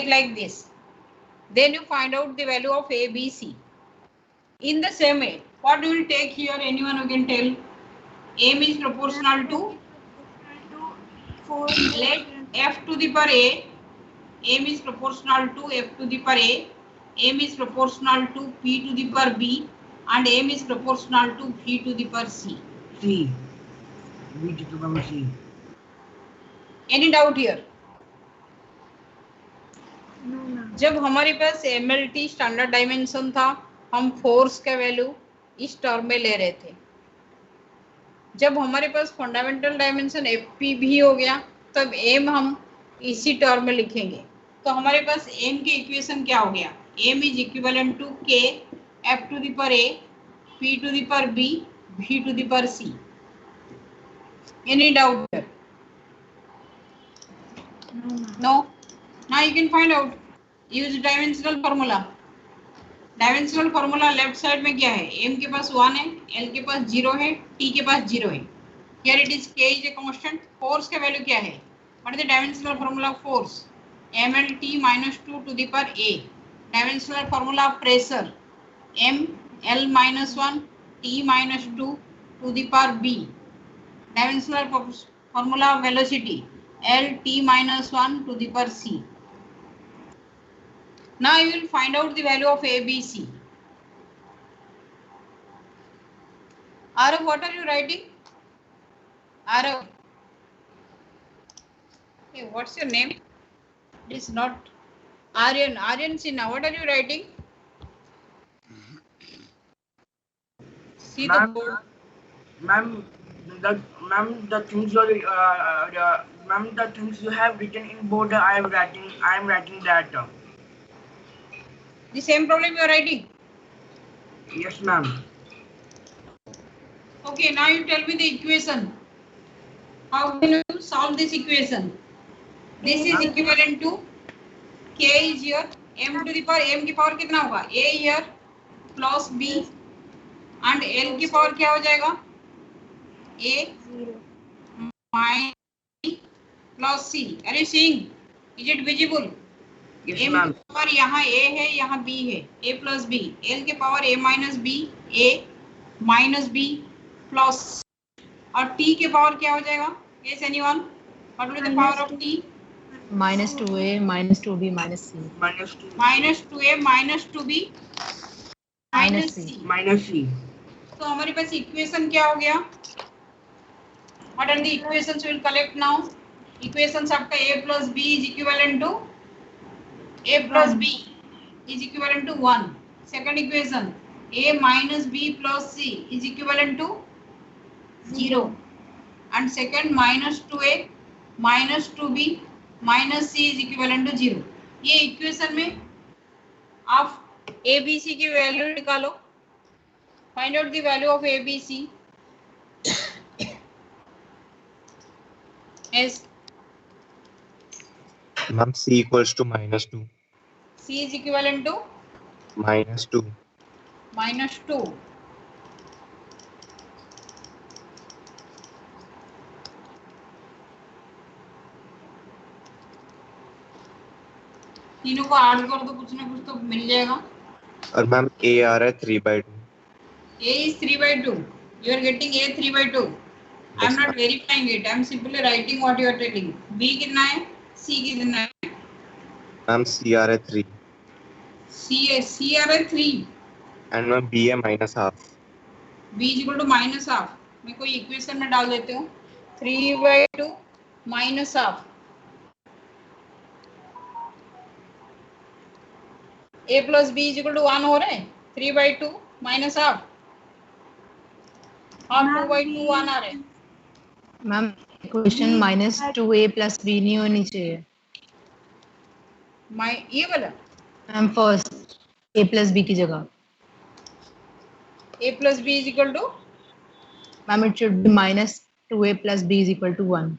like this. Then you find out the value of A, B, C. In the same way, what you will take here? Anyone who can tell? M is proportional to 4. Let F to the power A. M is proportional to F to the power A. M is proportional to P to the power B, and M is proportional to V to the power C. C. V to the power C. Any doubt here? No, ma'am. जब हमारे पास MLT standard dimension था, हम force का value इस term में ले रहे थे. जब हमारे पास फंडामेंटल डायमेंशन FP भी हो गया, तब M हम इसी टर्म में लिखेंगे. तो हमारे पास M के इक्वेशन क्या हो गया? M is equivalent to K F to the power A, P to the power B, V to the power C. Any doubt here? No, ma'am. No. Now you can find out. Use dimensional formula. Dimensional formula left side में क्या है? M के पास 1 है, L के पास 0 है, T के पास 0 है. Here it is K is a constant. Force का वैल्यू क्या है? What is the dimensional formula of force? MLT minus 2 to the power A. Dimensional formula of pressure. M L minus 1 T minus 2 to the power B. Dimensional formula of velocity. L T minus 1 to the power C. Now you will find out the value of A, B, C. Arav, what are you writing? Arav. Hey, what's your name? It is not Aryan. Aryan Sinha, what are you writing? See the board. Ma'am, the things you have written in board, I am writing that. The same problem you are writing? Yes, ma'am. Okay, now you tell me the equation. How can you solve this equation? This is equivalent to K is here, M to the power, M की power कितना होगा? A here plus B and L की power क्या हो जाएगा? A minus plus C. Are you seeing? Is it visible? Yes, M ma'am. की power यहाँ A है, यहाँ B है, A plus B. L के power A minus B, A minus B plus, और T के पावर क्या हो जाएगा? Yes, anyone? What will be the power of T? minus 2a minus 2b minus c. Minus 2. Minus 2A minus 2B minus C. Minus C. तो हमारे पास equation क्या हो गया? What are the equations we will collect now? Equations आपका A plus B is equivalent to A plus B is equivalent to 1. Second equation, A minus B plus C is equivalent to 0. And second, minus 2A minus 2B minus C is equivalent to 0. ये equation में आप A B C की value निकालो. Find out the value of A B C. Yes. Ma'am, C equals to minus 2. C is equivalent to Minus 2. minus 2. तीनों को add कर दो, कुछ ना कुछ तो मिल जाएगा. और मैम A आ रहा है 3/2. A is 3/2. You are getting A 3/2. I am Yes, not ma'am. verifying it. I am simply writing what you are telling. B कितना है? C कितना है? मैम C आ रहा है 3. C आ रहा है 3. एंड मैम B है -half. B is equal to -half. मैं कोई इक्वेशन में डाल देती हूँ. 3/2 -half. A plus B is equal to 1 हो रहा है. 3/2 -half. और 2/2 1 आ रहा है. Ma'am equation minus 2a plus b नहीं होनी चाहिए. ये वाला ma'am first a plus b की जगह. A plus B is equal to ma'am it should be minus 2a plus b is equal to 1.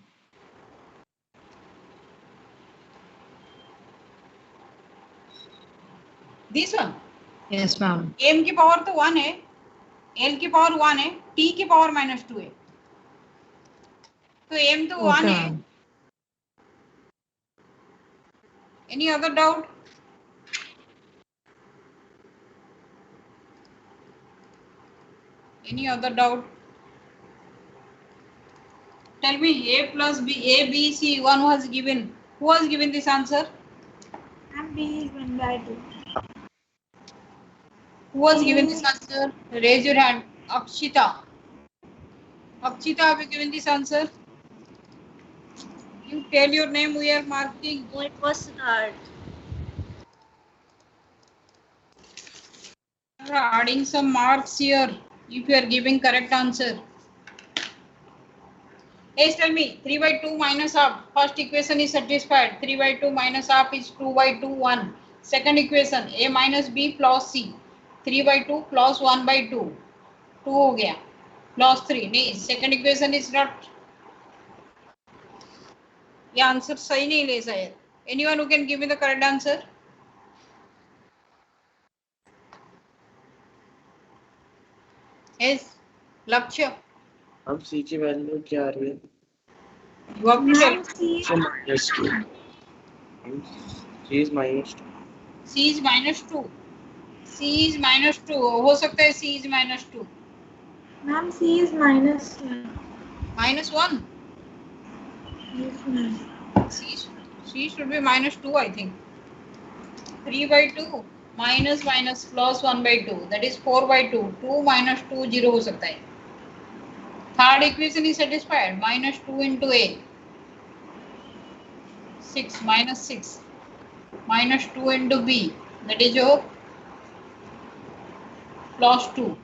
this one. Yes ma'am. M की power तो 1 है, L की पावर 1 है, T की power -2 है. तो M तो 1 है. Any other doubt? Any other doubt? Tell me, A plus B, A, B, C, one was given. Who was given this answer? And B is 1 by 2. Who was given this answer? Raise your hand. Akshita. Akshita, have you given this answer? You tell your name, we are marking. Oh, it was hard. You are adding some marks here if you are giving correct answer. Yes, tell me, 3 by 2 minus half. First equation is satisfied. 3 by 2 minus half is 2 by 2, 1. Second equation, A minus B plus C. 3 by 2 plus 1 by 2. 2 हो गया. Plus 3. नहीं, second equation is not. ये answer सही नहीं ले शायद. Anyone who can give me the correct answer? Yes, Lakshya. अब C की वैल्यू क्या आ रही है? You have to tell. Ma'am, C So minus 2. C is minus 2. C is minus 2. C is minus 2. हो सकता है C is minus 2. Ma'am, C is minus 1. Minus 1. Yes, ma'am. C should be minus 2, I think. 3 by 2 minus minus plus 1 by 2. That is 4 by 2. 2 minus 2 0 हो सकता है. Third equation is satisfied. Minus 2 into A. 6 minus 6. Minus 2 into B. That is your plus 2.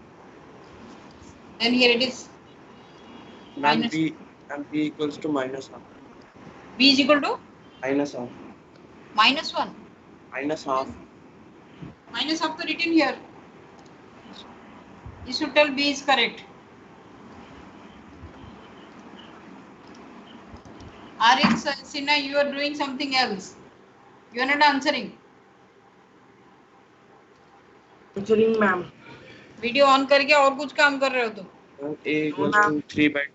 Then here it is And minus. B equals to minus half. B is equal to Minus half. minus 1. Minus half. Minus half to written here. You should tell B is correct. Aryan Sinha, you are doing something else. You are not answering. Answering, ma'am. Video on करके और कुछ काम कर रहे हो तुम. A equals to 3 by 2.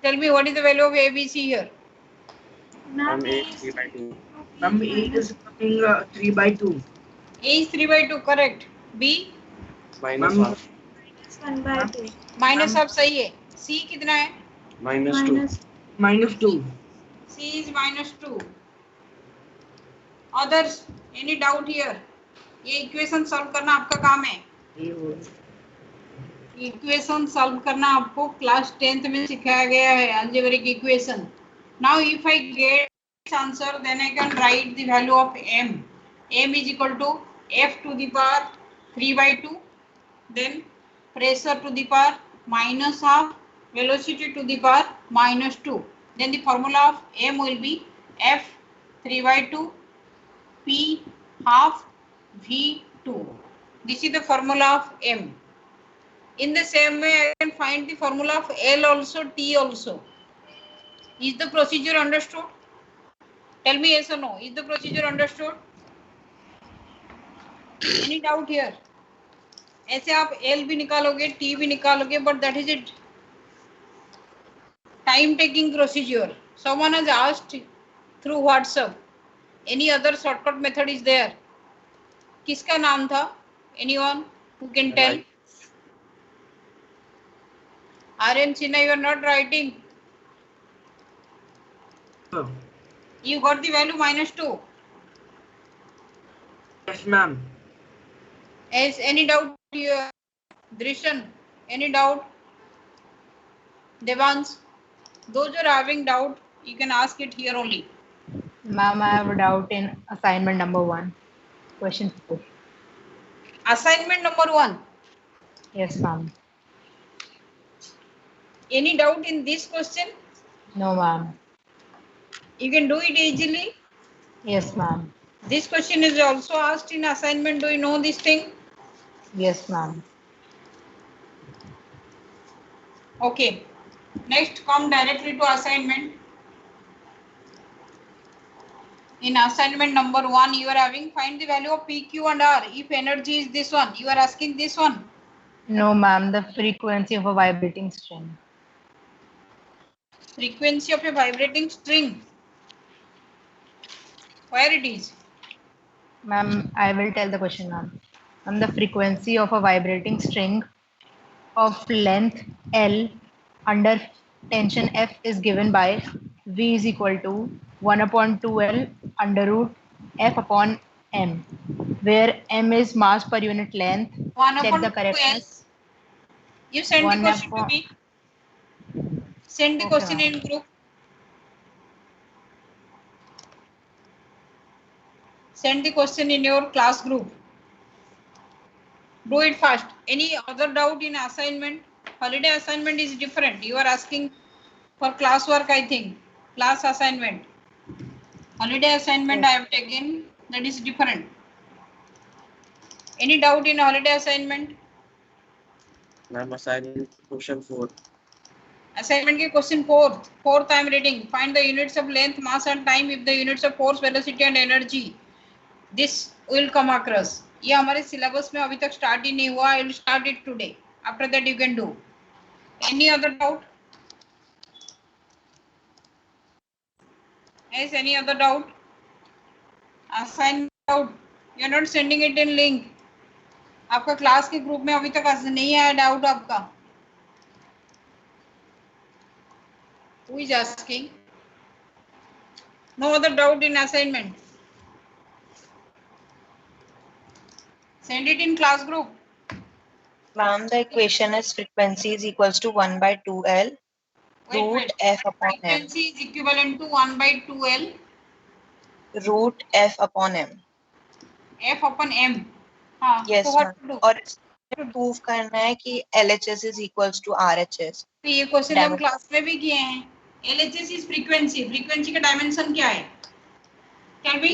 Tell me what is the value of ABC here? Ma'am, A A is 3 by 2. Ma'am, A is coming 3 by 2. A is 3 by 2, correct. B Minus Ma'am, half. is 1 by 2. minus half सही है. C कितना है? Minus 2. Minus 2. C is minus 2. Others, any doubt here? ये equation solve करना आपका काम है. Equation solve करना आपको क्लास 10th में सिखाया गया है. Algebraic equation. Now if I get this answer, then I can write the value of m. M is equal to F to the power 3 by 2. Then pressure to the power minus half, velocity to the power minus 2. Then the formula of M will be F 3 by 2 P half V2. This is the formula of M. In the same way, I can find the formula of L also, T also. Is the procedure understood? Tell me yes or no. Is the procedure understood? Any doubt here? ऐसे आप L भी निकालोगे, T भी निकालोगे, but that is it. Time taking procedure. Someone has asked through WhatsApp. Any other shortcut method is there? किसका नाम था? Anyone who can tell? Aryan Sinha, you are not writing. You got the value minus 2. Yes, ma'am. Is any doubt here? Drishan, any doubt? Devans, those who are having doubt, you can ask it here only. Ma'am, I have a doubt in assignment number 1. Question 4. Assignment number 1. Yes, ma'am. Any doubt in this question? No, ma'am. You can do it easily. Yes, ma'am. This question is also asked in assignment. Do you know this thing? Yes, ma'am. Okay. Next, come directly to assignment. In assignment number 1, you are having find the value of P, Q and R. If energy is this one, you are asking this one. No, ma'am. The frequency of a vibrating string. Frequency of a vibrating string. Where it is? Ma'am, I will tell the question, ma'am. Ma'am, the frequency of a vibrating string of length L under tension F is given by V is equal to 1 upon 2L under root F upon M, where M is mass per unit length. 1 Check upon the 2L. correctness. You send the 1 question to upon, me. Send the okay, question ma'am. in group. Send the question in your class group. Do it fast. Any other doubt in assignment? Holiday assignment is different. You are asking for class work, I think. Class assignment. Holiday assignment I have taken, that is different. Any doubt in holiday assignment? Ma'am, assignment question 4. Assignment के question fourth I am reading. Find the units of length, mass and time if the units of force, velocity and energy. This will come across. ये हमारे syllabus में अभी तक start ही नहीं हुआ. I will start it today. After that you can do. Any other doubt? Yes, any other doubt? Assignment doubt. You are not sending it in link. आपका class के group में अभी तक नहीं आया डाउट आपका? Who is asking? No other doubt in assignment. Send it in class group. Ma'am, the equation is frequency is equals to 1 by 2L root F upon M. Frequency is equivalent to 1 by 2L root F upon M. F upon M. हाँ, Yes, so what ma'am. to do? और prove करना है कि LHS is equals to RHS. तो ये question हम class में भी किए हैं. LHS is frequency. Frequency का डायमेंशन क्या है? Tell me.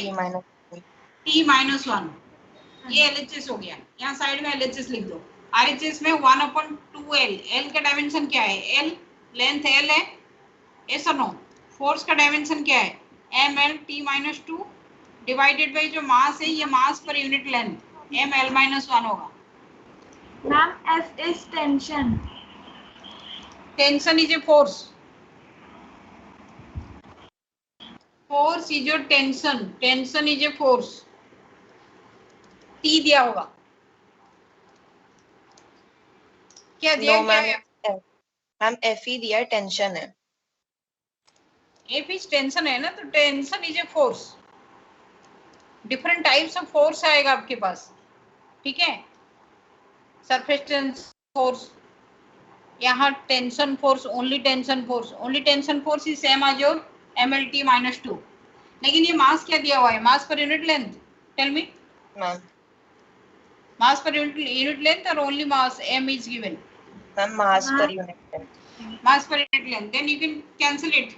T minus 1. ये LHS हो गया. यहाँ साइड में LHS लिख दो. RHS में 1 upon 2L. L का डायमेंशन क्या है? L लेंथ L है. Yes or no? फोर्स का डायमेंशन क्या है? ml t minus 2 divided by जो मास है ये मास per unit length ml minus 1 होगा. Ma'am, F is tension. Tension is a force. Force is your tension. Tension is a force. T दिया होगा. क्या दिया? No, ma'am. मैम F ही दिया tension है. F is tension है ना, तो tension is a force. Different types of force आएगा आपके पास. ठीक है? Surface tension force. यहाँ tension force, only tension force. Only tension force is same as your mlt minus 2. लेकिन ये मास क्या दिया हुआ है? Mass per unit length. Tell me. Ma'am Mass per unit length or only mass m is given? Ma'am mass per unit length. Mass per unit length. Then you can cancel it.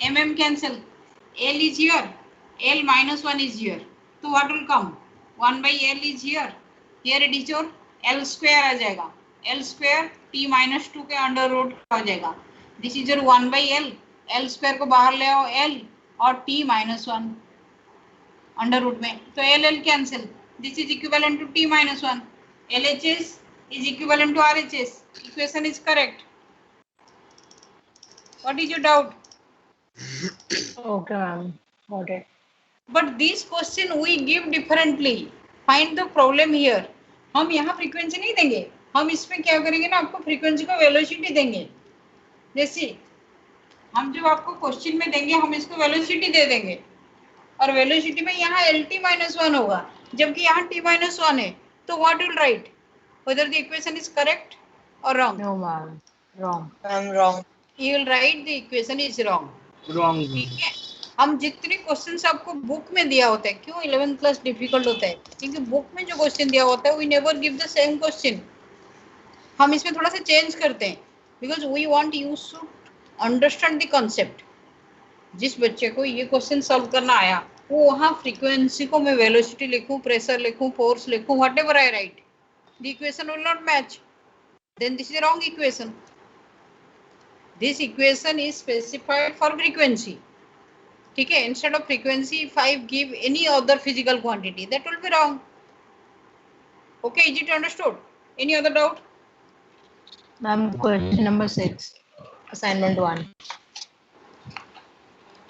mm cancel. L is here. L minus 1 is here. So what will come? 1 by L is here. Here it is your L square आ जाएगा. L square t minus 2 के under root आ जाएगा. This is your 1 by L. L square को बाहर ले आओ L और t minus 1 under root में. तो L cancel. This is equivalent to t minus 1. LHS is equivalent to RHS. Equation is correct. What is your doubt? Okay, ma'am. Got it. But this question we give differently. Find the problem here. हम यहाँ frequency नहीं देंगे. हम इसमें क्या करेंगे ना, आपको frequency को velocity देंगे. जैसे हम जब आपको question में देंगे हम इसको velocity दे देंगे और velocity में यहाँ LT minus 1 होगा, जबकि यहाँ T minus 1 है. तो what will write? Whether the equation is correct or wrong? No, ma'am. Wrong. Ma'am wrong. You will write the equation is wrong. Wrong. ठीक है. हम जितने क्वेश्चंस आपको बुक में दिया होता है, क्यों 11th क्लास डिफिकल्ट होता है? क्योंकि बुक में जो क्वेश्चन दिया होता है we never give the same question. हम इसमें थोड़ा सा चेंज करते हैं because we want you to understand the concept. जिस बच्चे को ये क्वेश्चन सॉल्व करना आया वो वहाँ फ्रीक्वेंसी को मैं वेलोसिटी लिखूं, प्रेशर लिखूं, फोर्स लिखूं, whatever I write, the equation will not match. Then this is wrong equation. This equation is specified for frequency. ठीक है. Instead of frequency if I give any other physical quantity that will be wrong. Okay, is it understood? Any other doubt? Ma'am, question number 6. Assignment 1.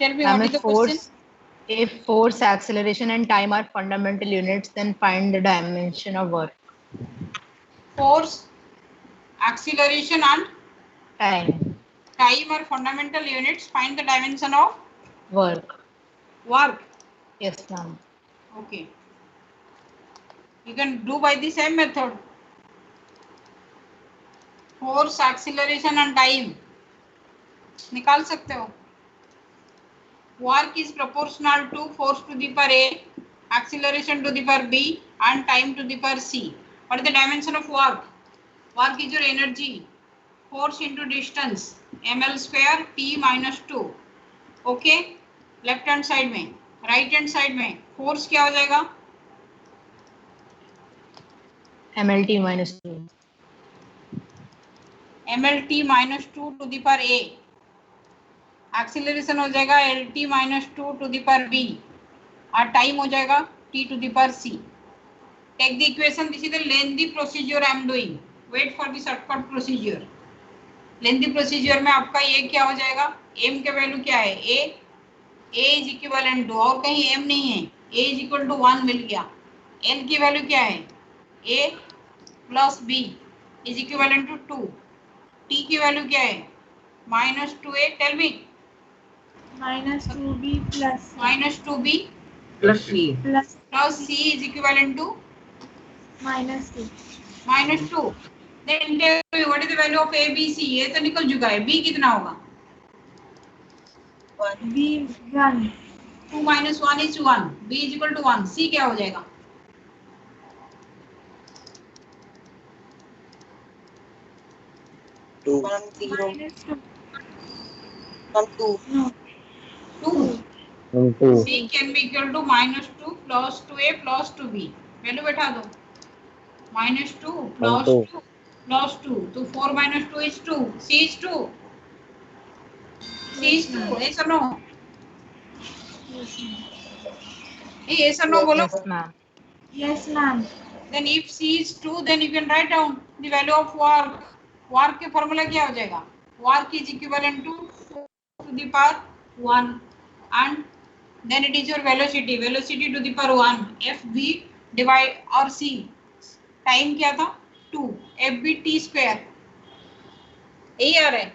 Tell me Ma'am, what is if the question? If force, acceleration, and time are fundamental units, then find the dimension of work. Force, acceleration, and Time. time are fundamental units. Find the dimension of Work. work. Yes, ma'am. Okay. You can do by the same method. Force, acceleration, and time. निकाल सकते हो. Work is proportional to force to the power A, acceleration to the power B, and time to the power C. What is the dimension of work? Work is your energy. Force into distance. ml square T minus 2. Okay. Left hand side में, right hand side में force क्या हो जाएगा? MLT minus 2. MLT minus 2 to the power A. Acceleration हो जाएगा LT minus 2 to the power B. और time हो जाएगा T to the power C. Take the equation. This is the lengthy procedure I am doing. Wait for the shortcut procedure. Lengthy procedure में आपका ये क्या हो जाएगा? M के वैल्यू क्या है? A is equivalent to, और कहीं M नहीं है, A is equal to 1 मिल गया. L की वैल्यू क्या है? A plus B is equivalent to 2. T की वैल्यू क्या है? minus 2A. Tell me. minus 2b plus minus 2B plus C. plus C is equivalent to minus 2. minus 2. Then tell me what is the value of A, B, C? ये तो निकल चुका है. B कितना होगा? b 1. 2 minus 1 is 1. B is equal to 1. C क्या हो जाएगा? Two. 1 0 minus 2. 1 2. No. 2. C can be equal to minus 2 plus 2A plus 2B. Value बैठा दो. minus 2 plus 2 plus 2. तो 4 minus 2 is 2. C is 2. C is 2. Yes or no? Yes or no बोलो. Yes, ma'am. Yes, ma'am. Then if C is 2, then you can write down the value of work. Work के formula क्या हो जाएगा? Work is equivalent to 4 to the power 1 and then it is your velocity. Velocity to the power 1. FV divide और C. Time क्या था? 2. FV T square. यही आ रहा है.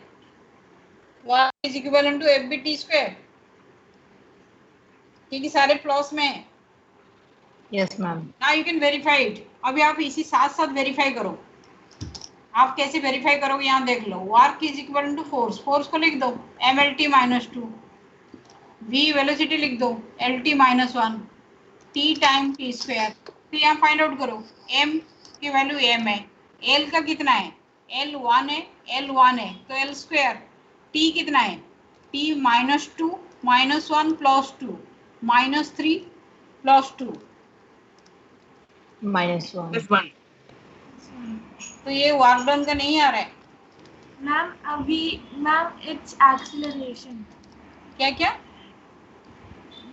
Work is equivalent to FV T square. क्योंकि सारे plus में है. Yes, ma'am. Now you can verify it. अभी आप इसी साथ साथ वेरीफाई करो. आप कैसे वेरीफाई करोगे यहाँ देख लो. Work is equal to force. Force को लिख दो mlt minus 2. v वेलोसिटी लिख दो lt minus 1. t time t square. फिर यहाँ फाइंड आउट करो. m की वैल्यू m है. l का कितना है? l 1 है. l 1 है तो l स्क्वायर. t कितना है? t minus 2 minus 1 plus 2 minus 3 plus 2. Minus 1. Plus 1. तो ये वर्क डन का नहीं आ रहा है. Ma'am, ma'am, it's acceleration. क्या क्या?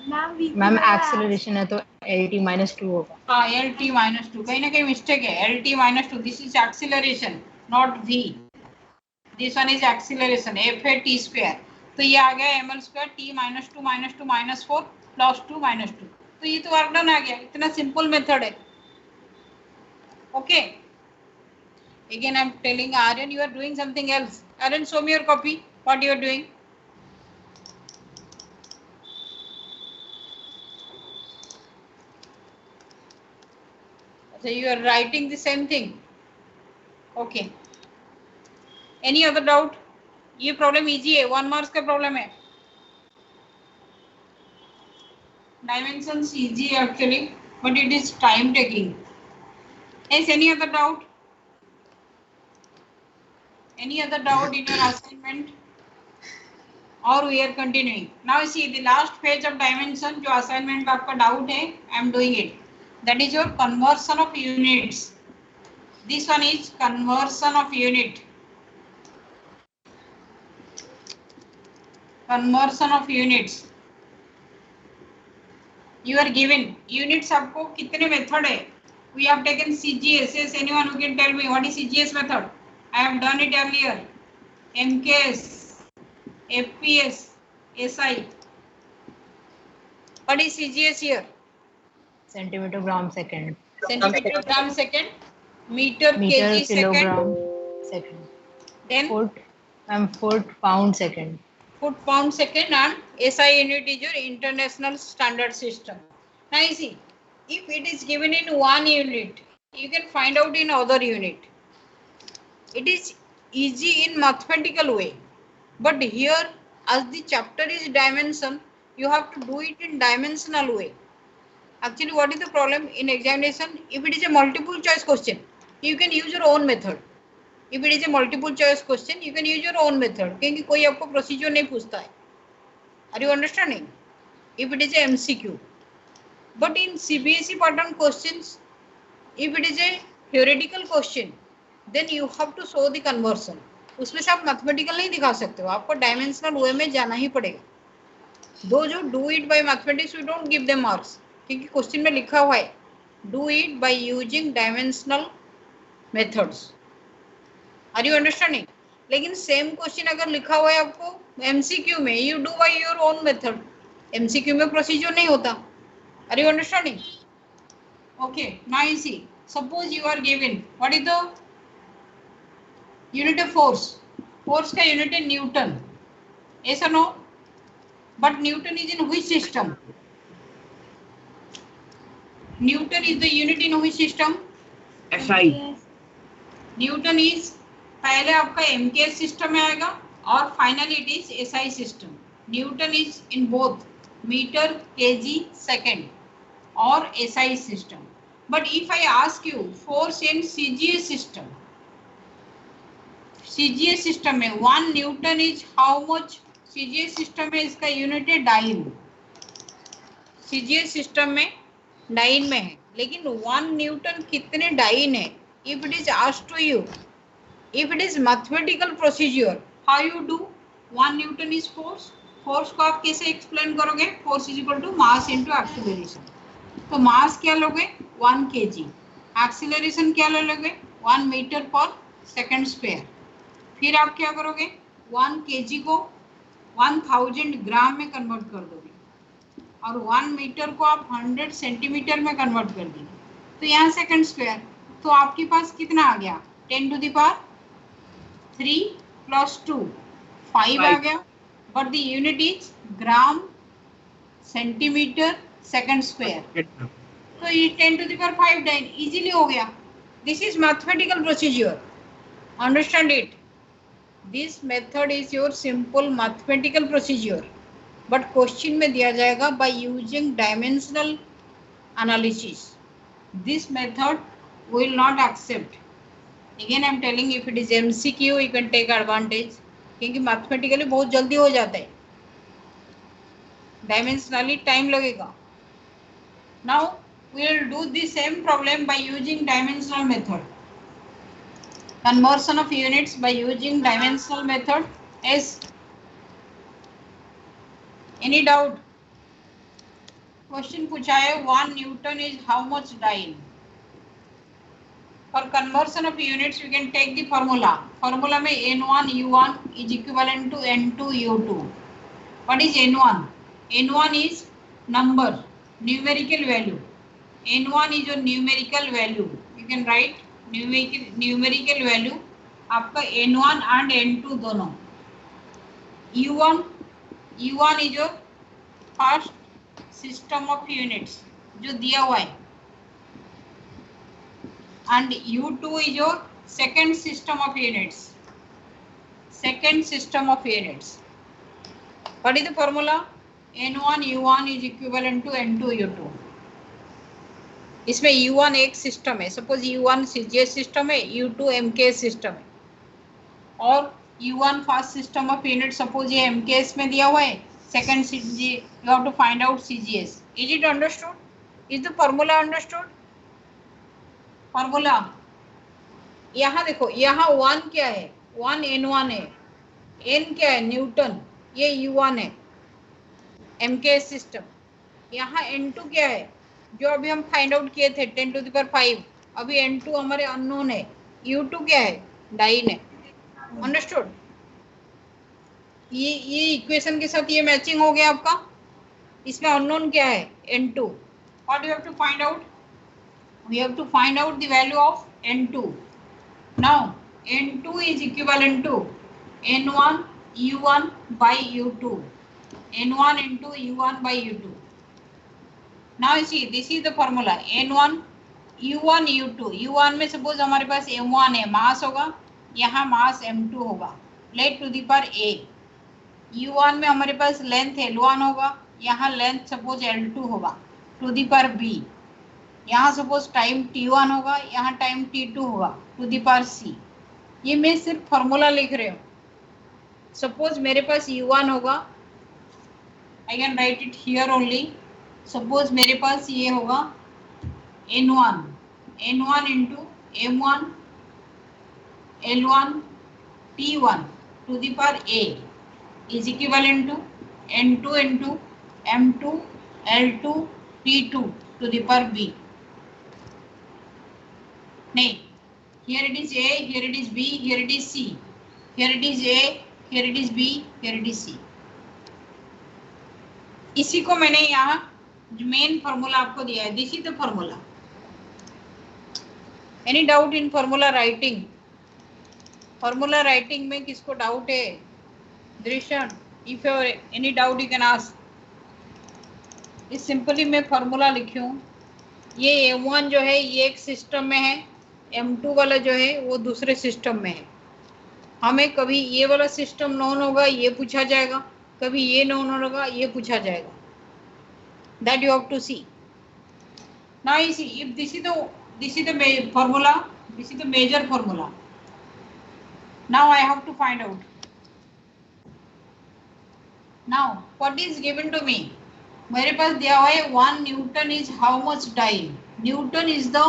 Ma'am, we Ma'am, acceleration है तो LT minus 2 होगा. हाँ LT minus 2. कहीं ना कहीं मिस्टेक है. LT minus 2. This is acceleration, not V. This one is acceleration. F है T square. तो ये आ गया ml square T minus 2 minus 2 minus 4 plus 2 minus 2. तो ये तो वर्क डन आ गया. इतना सिंपल मेथड है. Okay. Again, I'm telling Aryan, you are doing something else. Aryan, show me your copy. What you are doing? So you are writing the same thing. Okay. Any other doubt? ये problem easy है. 1 marks का problem है. Dimensions easy actually, but it is time taking. Is any other doubt? Any other doubt in your assignment? Or we are continuing. Now see the last page of dimension. जो assignment में आपका doubt है, I am doing it. That is your conversion of units. This one is conversion of unit. Conversion of units. You are given units. आपको कितने method है? We have taken CGS. Yes, anyone who can tell me what is CGS method? I have done it earlier. MKS, FPS, SI. What is CGS here? Centimeter gram second. Centimeter gram second, meter Meter kg second, kilogram second. then Foot pound second. foot pound second, and SI unit is your international standard system. Now you see, if it is given in one unit, you can find out in other unit. It is easy in mathematical way, but here as the chapter is dimension, you have to do it in dimensional way. Actually, what is the problem in examination? If it is a multiple choice question, you can use your own method. If it is a multiple choice question, you can use your own method. क्योंकि कोई आपको procedure नहीं पूछता है. Are you understanding? If it is a MCQ, but in CBSE pattern questions, if it is a theoretical question, then you have to show the conversion. उसमें से आप mathematical नहीं दिखा सकते हो, आपको dimensional way में जाना ही पड़ेगा. Those who do it by mathematics, we don't give them marks. क्योंकि क्वेश्चन में लिखा हुआ है do it by using dimensional methods. Are you understanding? लेकिन सेम क्वेश्चन अगर लिखा हुआ है आपको एमसीक्यू में, you do by your own method. MCQ में प्रोसीजर नहीं होता. Are you understanding? Okay, now you see, suppose you are given what is the unit of force. Force का यूनिट है न्यूटन. ऐसा no, but newton is in which system? Newton is the unit in which system? SI. Yes. Newton is पहले आपका MKS system में आएगा और finally it is SI system. Newton is in both metre kg second और SI system. But if I ask you force in CGS system, CGS system में 1 newton is how much? CGS system में इसका unit है dyne. CGS system में dyne में है, लेकिन 1 newton कितने डाइन है? If it is asked to you, if it is mathematical procedure, how you do? 1 newton is force. Force को आप कैसे एक्सप्लेन करोगे? Force is equal to mass into acceleration. तो मास क्या लोगे? 1 kg. एक्सीलरेशन क्या लोगे? 1 मीटर पर सेकंड स्क्वायर. फिर आप क्या करोगे? 1 kg को 1000 ग्राम में कन्वर्ट कर दोगे और 1 मीटर को आप 100 सेंटीमीटर में कन्वर्ट कर देंगे. तो यहाँ सेकंड स्क्वायर, तो आपके पास कितना आ गया? 10 टू द पावर 3 प्लस 2 5 आ गया. But the unit is gram centimetre second square. तो ये 10 to the power 5 dyne easily हो गया. This is mathematical procedure. Understand it. This method is your simple mathematical procedure, but question में दिया जाएगा by using dimensional analysis. This method will not accept. Again I am telling, if it is MCQ you can take advantage, क्योंकि mathematically बहुत जल्दी हो जाता है, dimensionally time लगेगा. Now we will do the same problem by using dimensional method. Conversion of units by using dimensional method. As Any doubt? Question पूछा है 1 newton is how much dyne. For conversion of units, we can take the formula. Formula में N1 U1 is equivalent to N2 U2. What is N1? N1 is number, numerical value. N1 is your numerical value. You can write numerical value. आपका N1 and N2 दोनों. U1 is your first system of units जो दिया हुआ है, and U2 is your second system of units. Second system of units. What is the formula? N1 U1 is equivalent to N2 U2. इसमें U1 एक system है, suppose U1 CGS system है, U2 MKS system है, और U1 first system of unit, suppose ये MKS में दिया हुआ है, second CG, you have to find out CGS. Is it understood? Is the formula understood? Formula यहाँ देखो, यहाँ 1 क्या है? 1 N1 है, N क्या है? न्यूटन. ये U1 है, MKS सिस्टम. यहाँ N2 क्या है? जो अभी हम फाइंड आउट किए थे 10 टू द पावर 5. अभी N2 हमारे अननोन है. U2 क्या है? डाइन है. अंडरस्टूड? ये इक्वेशन के साथ ये मैचिंग हो गया आपका. इसमें अननोन क्या है? N2. What you have to find out? We have to find out the value of N2. Now N2 is equivalent to N1 U1 by U2. N1 into U1 by U2. Now you see, this is the formula. N1 U1 U2. U1 में suppose हमारे पास M1 है, मास होगा, यहाँ मास M2 होगा, late to the पर A. U1 में हमारे पास length L1 होगा, यहाँ लेंथ सपोज L2 होगा, टू दी पर B. यहाँ सपोज टाइम T1 होगा, यहाँ टाइम T2 होगा, टू दी पर C. ये मैं सिर्फ फॉर्मूला लिख रही हूँ. सपोज मेरे पास U1 होगा, I can write it here only. Suppose मेरे पास ये होगा N1 into M1 L1 T1 to the पर A is equivalent to N2 into M2 L2 T2 to the power B. नहीं, here it is A, here it is B, here it is C. Here it is A, here it is B, here it is C. इसी को मैंने यहाँ जो main formula आपको दिया है, this is the formula. Any doubt in formula writing? Formula writing में किसको डाउट है? Drishyan, if you any doubt you can ask. इस सिंपली मैं फॉर्मूला लिखी हूँ. ये M1 जो है ये एक सिस्टम में है, M2 वाला जो है वो दूसरे सिस्टम में है. हमें कभी ये वाला सिस्टम नोन होगा, ये पूछा जाएगा, कभी ये नोन होगा, ये पूछा जाएगा. That you have to see. Now you see, if this is the formula, this is the major formula. Now I have to find out. Now what is given to me? मेरे पास दिया हुआ है 1 Newton is how much time? Newton is the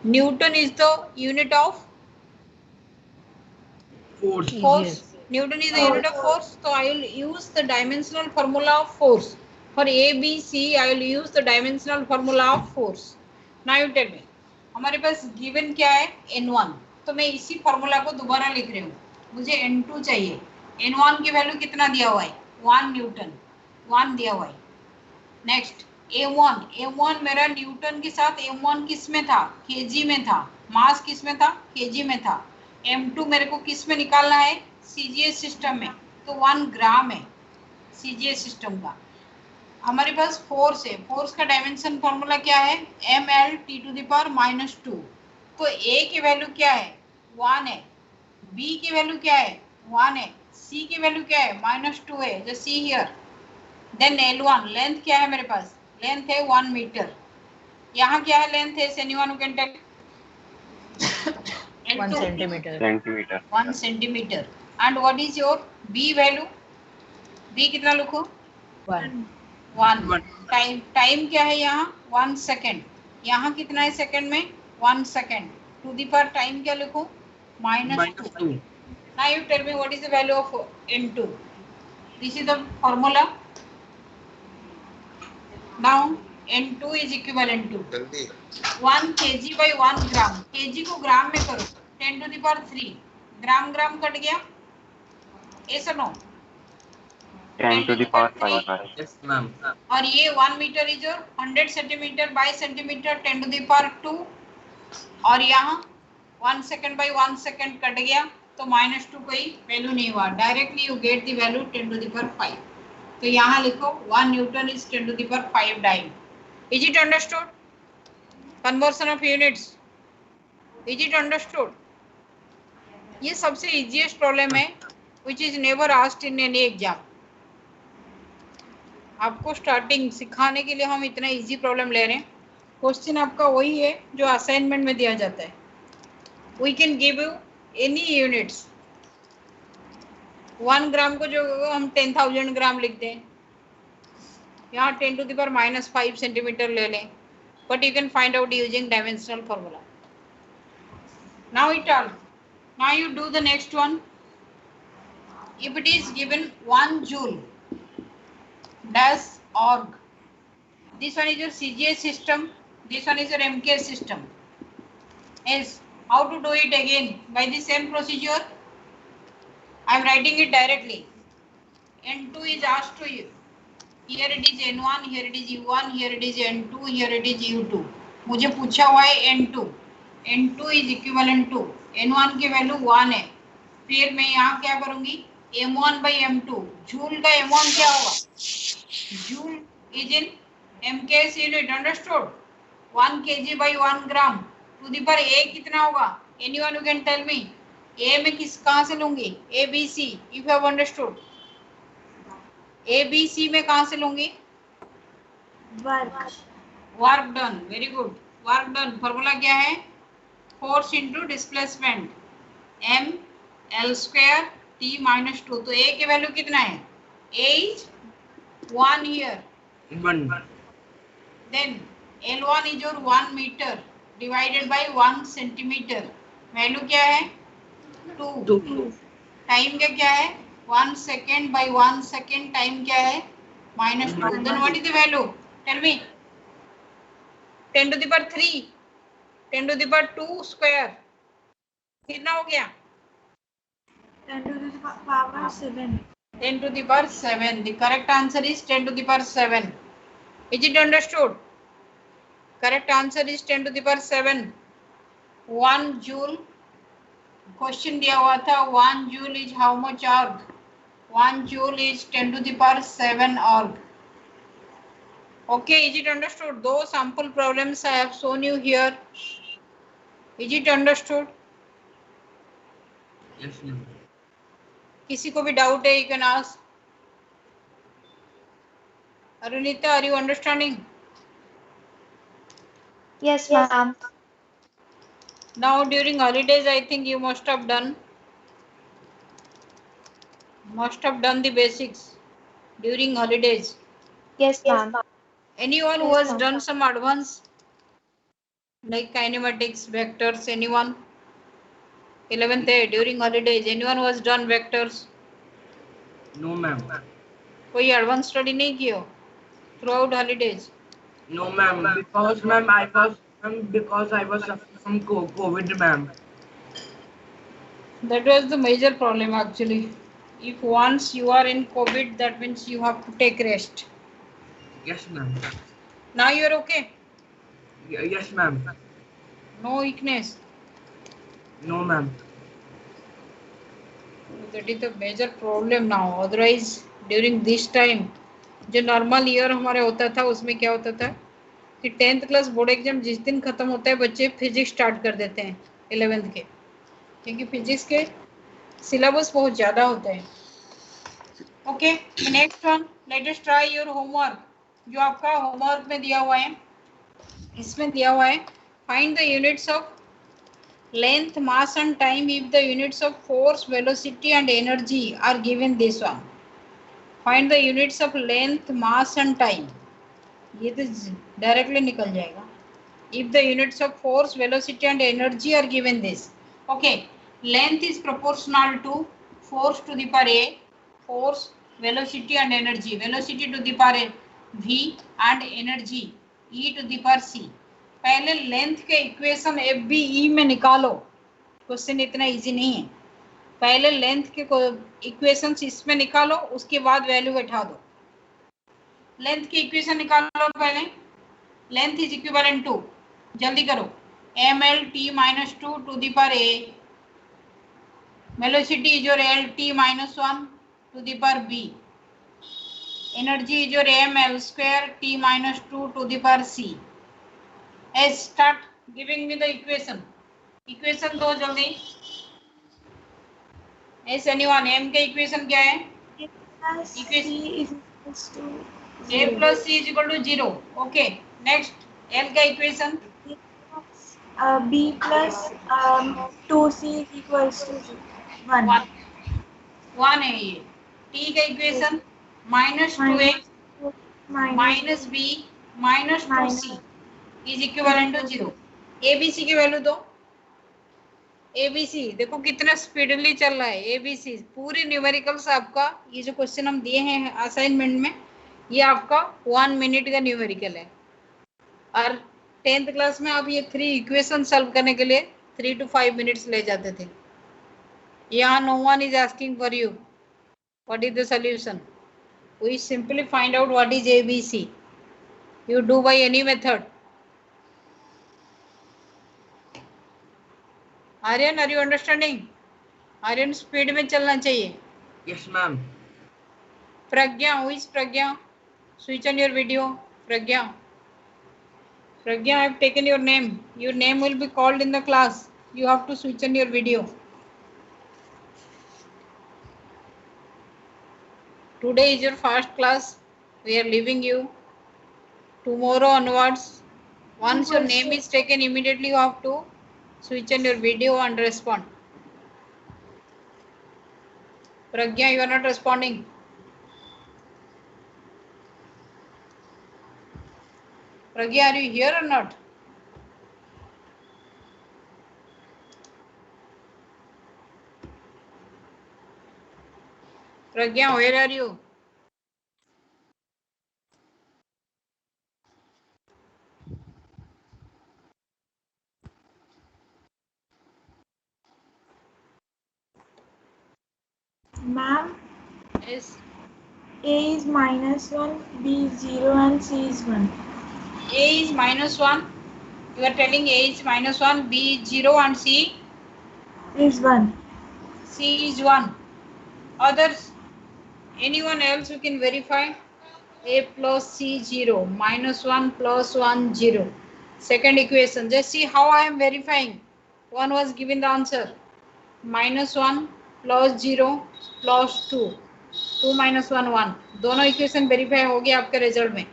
unit of force. Newton is the unit of force. So I will use the dimensional formula of force. For A, B, C, I will use the dimensional formula of force. Now you tell me, हमारे पास given क्या है? N1. तो मैं इसी formula को दोबारा लिख रही हूँ. मुझे N2 चाहिए. N1 की वैल्यू कितना दिया हुआ है? 1 न्यूटन, 1 दिया हुआ है. नेक्स्ट M1 मेरा न्यूटन के साथ M1 किस में था? kg में था. मास किस में था? kg में था. M2 मेरे को किस में निकालना है? CGS सिस्टम में. तो 1 ग्राम है CGS सिस्टम का. हमारे पास फोर्स है. फोर्स का डायमेंशन फॉर्मूला क्या है? ml t to the power -2. तो A की वैल्यू क्या है? 1 है. B की वैल्यू क्या है? 1 है. C की वैल्यू क्या है? -2 है. जो C here. Then L1 length क्या है मेरे पास? लेंथ है 1 मीटर. यहाँ क्या है लेंथ है? Anyone can tell? 1 centimeter. 1 centimetre. And what is your B value? B कितना लिखो? 1. टाइम क्या है यहाँ? 1 सेकेंड. यहाँ कितना है सेकेंड में? 1 सेकेंड. टू दी पर टाइम क्या लिखो? -2. Now you tell me what is the value of N2. This is the formula. Now N2 is equivalent to 1 kg by 1 gram. kg को ग्राम में करो. 10 to the power 3. Gram cut गया. Yes or no? 10 to the power 5. Yes, ma'am. और ये 1 metre is 100 centimetre by centimetre 10 to the power 2. और यहाँ 1 second by 1 second cut गया तो -2 कोई वैल्यू नहीं हुआ. Directly you get the value 10 to the power 5. तो यहाँ लिखो 1 newton is 10 to the power 5 dyne. Is it understood? Conversion of units. Is it understood? ये सबसे इजीएस्ट प्रॉब्लम है which is never asked in any exam. आपको starting सिखाने के लिए हम इतना इजी प्रॉब्लम ले रहे हैं. क्वेश्चन आपका वही है जो असाइनमेंट में दिया जाता है. We can give you any units. 1 gram को जो हम 10,000 ग्राम लिखते हैं, यहाँ 10 to the power -5 सेंटीमीटर ले लें. But you can find out using dimensional formula. now you do the next one. If it is given 1 joule dash org, this one is your CGS system, this one is your MKS system. Yes, how to do it again? By the same procedure. I am writing it directly. N2 is asked to you. Here it is N1, here it is U1, here it is N2, here it is U2. मुझे पूछा हुआ है N2. N2 is equivalent to N1 की value 1 है. फिर मैं यहाँ क्या करूंगी? M1 by M2. जूल का M1 क्या होगा? Joule is in MKS unit. Understood? 1 kg by 1 gram. To the power A कितना होगा? Anyone who can tell me? A में किस कहाँ से लूंगी? A, B, C. If you have understood. A, B, C में कहाँ से लूंगी? Work. Work done. Very good. Work done formula क्या है? Force into displacement m l square t minus 2. तो a की वैल्यू कितना है? a is 1 here. 1. Then l1 is your 1 metre divided by 1 centimetre. Value क्या है? 2. टाइम का क्या है? 1 सेकेंड बाय 1 सेकेंड. टाइम क्या है? -2. Then what is the value? Tell me. 10 to the power 3, 10 to the power 2 square कितना हो गया? 10 to the power 7. 10 to the power 7. The correct answer is 10 to the power 7. Is it understood? Correct answer is 10 to the power 7. 1 joule. Question दिया हुआ था 1 joule is how much अर्ग? 1 joule is 10 to the power 7 अर्ग. Okay, is it understood? Those sample problems I have shown you here. Is it understood? Yes, ma'am. किसी को भी doubt है? You can ask. Arunita, are you understanding? Yes, ma'am. Now during holidays, I think you must have done the basics during holidays. Yes, ma'am. Anyone who has done some advanced like kinematics, vectors, anyone? 11th A during holidays, anyone who has done vectors? No, ma'am. कोई advance study नहीं किया throughout holidays? No, ma'am. Because I was suffering from COVID, ma'am. That was the major problem actually. If once you are in COVID, that means you have to take rest. Yes, ma'am. Now you are okay? Yes, ma'am. No weakness? No, ma'am. That is the major problem now. Otherwise during this time जो normal year हमारे होता था उसमें क्या होता था कि 10th class board exam जिस दिन खत्म होता है बच्चे फिजिक्स स्टार्ट कर देते हैं 11th के, क्योंकि फिजिक्स के सिलेबस बहुत ज़्यादा होते हैं. Okay, next one, let us try your homework. जो आपका होमवर्क में दिया हुआ है, इसमें दिया हुआ है find the units of length, mass and time if the units of force, velocity and energy are given. This one. Find the units of length, mass and time. ये तो directly निकल जाएगा. If the units of force, velocity and energy are given this. Okay. Length is proportional to force to the power A, force, velocity and energy. Velocity to the power V and energy E to the power C. पहले length के equation F B E में निकालो. Question इतना easy नहीं है. पहले length के equation इसमें निकालो, उसके बाद वैल्यू बैठा दो. लेंथ की इक्वेशन निकालो पहले. लेंथ इज इक्विवेलेंट टू, जल्दी करो, M L T minus 2 to the power A. Velocity is your L T minus 1 to the power B. Energy is your M L square T minus 2 to the power C. As start giving me the equation. Equation दो जल्दी. As anyone, m के equation क्या है? Equation a plus c is equal to 0. Okay. Next, l का equation. B plus 2c is equals to 1. 1 है ये. t का equation minus 2a minus b minus 2c is equivalent to 0. ABC की value दो. ABC देखो कितना speedly चल रहा है. ABC पूरी न्यूमेरिकल्स आपका, ये जो क्वेश्चन हम दिए हैं असाइनमेंट में, ये आपका 1 मिनट का न्यूमेरिकल है. और 10th क्लास में आप ये 3 इक्वेशन सॉल्व करने के लिए 3 to 5 मिनट्स ले जाते थे. यहाँ no one is asking for you what is the solution. We simply find out what is ABC. You do by any method. Aryan, are you understanding? Aryan, speed में चलना चाहिए. Yes, ma'am. Pragya, who is Pragya? Switch on your video. Pragya. Pragya, I have taken your name. Your name will be called in the class. You have to switch on your video. Today is your first class. We are leaving you. Tomorrow onwards, once your name is taken, immediately you have to switch on your video and respond. Pragya, you are not responding. Pragya, are you here or not? Pragya, where are you? Ma'am, Yes. A is -1, B is 0 and C is 1. A is -1. You are telling A is -1, B is 0 and C Is 1. is 1. Others, anyone else who can verify? A plus C 0, -1 plus 1 0. Second equation. Just see how I am verifying. One was given the answer. -1 plus 0 plus 2. 2 minus 1 1. दोनों equation verify हो गया आपके result में.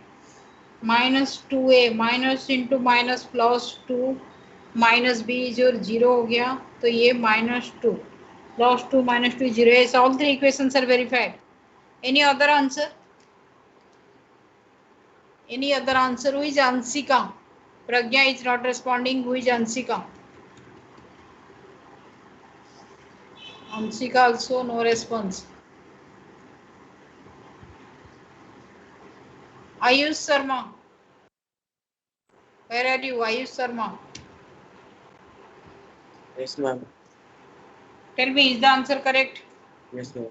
-2a minus into minus plus 2 minus b जो 0 हो गया तो ये -2 plus 2 minus 2 0. Yes, all three equations are verified. Any other answer? Any other answer? Who is Ansika? Pragya is not responding. Who is Ansika? Ansika also no response. Ayush Sharma. Where are you, Ayush Sharma? Yes, ma'am. Tell me, is the answer correct? Yes, ma'am.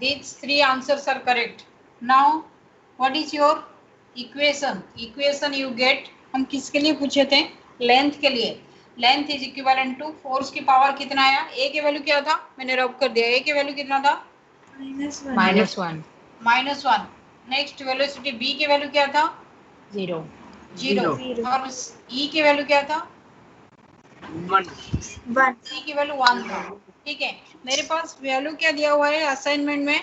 These three answers are correct. Now, what is your equation? Equation you get. हम किसके लिए पूछे थे? Length के लिए. Length is equivalent to force की power कितना आया? A के वैल्यू क्या था? मैंने रब कर दिया. A के वैल्यू कितना था? -1. -1. नेक्स्ट वेलोसिटी B की वैल्यू क्या था? 0. 0. और E की वैल्यू क्या था? 1. C की वैल्यू 1 था. ठीक है. मेरे पास वैल्यू क्या दिया हुआ है असाइनमेंट में?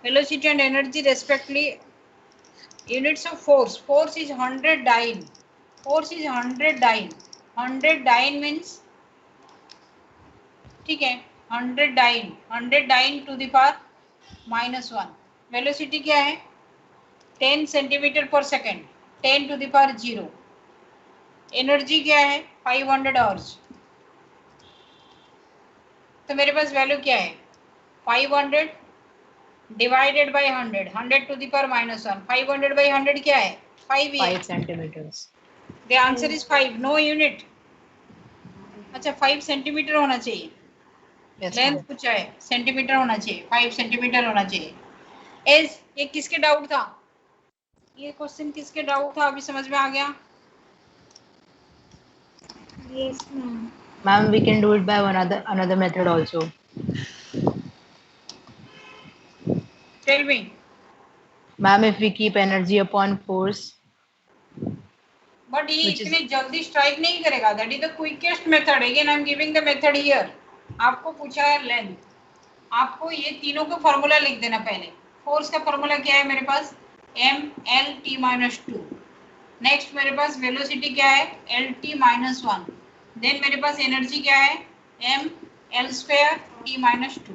Velocity and energy respectively. Units of force. Force is 100 dyne. Force is 100 dyne. 100 dyne means, ठीक है, 100 dyne. 100 dyne to the power -1. Velocity क्या है? 10 centimetre per second. 10 to the power 0. Energy क्या है? 500 आवर्स. तो मेरे पास वैल्यू क्या है? 500 divided by 100. 100 to the power -1. 500 by 100 क्या है? 5 5 centimeters. The answer is 5. No unit. अच्छा, 5 सेंटीमीटर होना चाहिए. Yes, length ma'am. पूछा है, सेंटीमीटर होना चाहिए. 5 सेंटीमीटर होना चाहिए. एज ये किसके डाउट था? ये क्वेश्चन किसके डाउट था? अभी समझ में आ गया? Yes, ma'am. Ma'am, we can do it by another method also. टेल मी. Ma'am, if we keep energy upon force, but ये Which is- इतनी जल्दी स्ट्राइक नहीं करेगा. That is the quickest method. Again I am giving the method here. आपको पूछा है लेंथ. आपको ये तीनों का फॉर्मूला लिख देना पहले. फोर्स का फॉर्मूला क्या है मेरे पास? mL_t-2. नेक्स्ट मेरे पास वेलोसिटी क्या है? LT-1. देन मेरे पास एनर्जी क्या है? mL²t-2.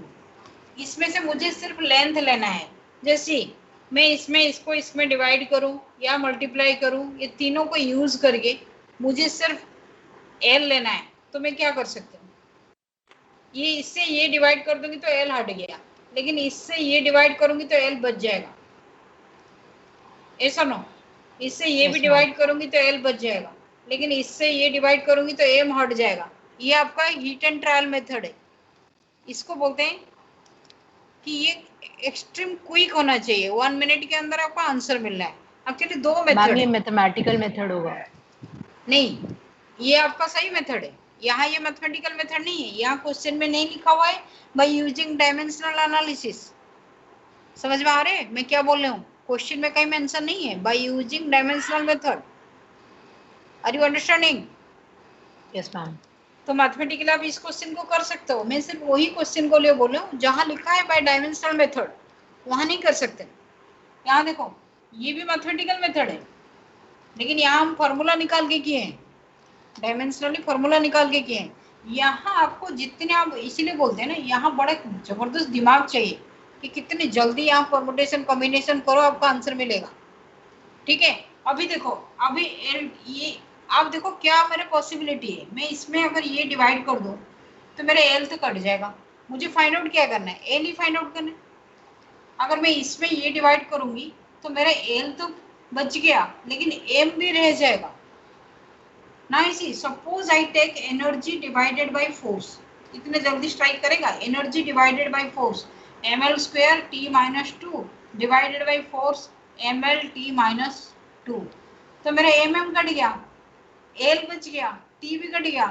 इसमें से मुझे सिर्फ लेंथ लेना है. जैसे मैं इसमें इसको इसमें डिवाइड करूं या मल्टीप्लाई करूं, ये तीनों को यूज करके मुझे सिर्फ L लेना है. तो मैं क्या कर सकती हूँ? ये इससे ये डिवाइड कर दूंगी तो L हट गया, लेकिन इससे ये डिवाइड करूंगी तो L बच जाएगा. ऐसा नो. इससे ये Yes, भी ma'am. डिवाइड करूंगी तो L बच जाएगा, लेकिन इससे ये डिवाइड करूंगी तो M हट जाएगा. ये आपका हीट एंड ट्रायल मेथड है. इसको बोलते हैं कि ये एक्सट्रीम क्विक होना चाहिए, 1 मिनट के अंदर आपको आंसर मिलना है। एक्चुअली दो मैम मेथड ये है। मैथमेटिकल मेथड होगा। नहीं, ये आपका सही मेथड है। यहाँ ये मैथमेटिकल मेथड नहीं है, यहाँ क्वेश्चन में नहीं लिखा हुआ है बाय यूजिंग डायमेंशनल एनालिसिस। समझ में आ रहे हैं मैं क्या बोल रहा हूँ? क्वेश्चन में कहीं मेंशन नहीं है by using dimensional method. Are you understanding? Yes ma'am. तो मैथमेटिकली आप इस क्वेश्चन को कर सकते हो। मैं सिर्फ वही क्वेश्चन को लिए बोल रहा हूँ जहाँ लिखा है बाय डायमेंशनल मेथड, वहाँ नहीं कर सकते। यहाँ देखो, ये भी मैथमेटिकल मेथड है, लेकिन यहाँ हम फॉर्मूला निकाल के किए हैं, डायमेंशनली फॉर्मूला निकाल के किए हैं। यहाँ आपको जितने, आप इसीलिए बोलते हैं ना, यहाँ बड़ा जबरदस्त दिमाग चाहिए कि कितने जल्दी यहाँ परमुटेशन कॉम्बिनेशन करो, आपको आंसर मिलेगा। ठीक है, अभी देखो, अभी ये आप देखो क्या मेरे पॉसिबिलिटी है। मैं इसमें अगर ये डिवाइड कर दूं तो मेरा एल तो कट जाएगा। मुझे फाइंड आउट क्या करना है? एल ही फाइंड आउट करना है। अगर मैं इसमें ये डिवाइड करूंगी तो मेरा एल तो बच गया, लेकिन एम भी रह जाएगा। ना इसी suppose I take energy divided by force, इतने जल्दी स्ट्राइक करेगा। Energy divided by force ml² t-2 divided by force ml t-2, तो मेरा mm कट गया, l बच गया, t भी कट गया,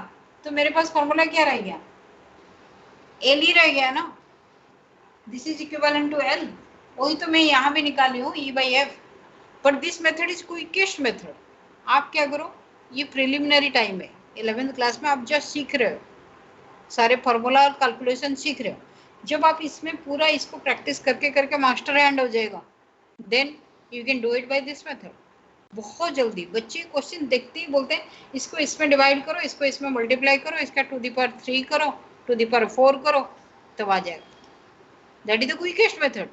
तो मेरे पास फॉर्मूला क्या रह गया? l ही रह गया ना। This is equivalent to l। वही तो मैं यहाँ भी निकाली हूँ E/F। But this method is quickest method. आप क्या करो, ये प्रिलिमिनरी टाइम है, 11th क्लास में आप जस्ट सीख रहे हो, सारे फॉर्मूला और कैलकुलेशन सीख रहे हो। जब आप इसमें पूरा इसको प्रैक्टिस करके करके मास्टर हैंड हो जाएगा, then you can do it by this method. बहुत जल्दी बच्चे क्वेश्चन देखते ही बोलते हैं इसको इसमें डिवाइड करो, इसको इसमें मल्टीप्लाई करो, इसका 2⁻³ करो, 2⁻⁴ करो, तब आ जाएगा। That is the quickest method.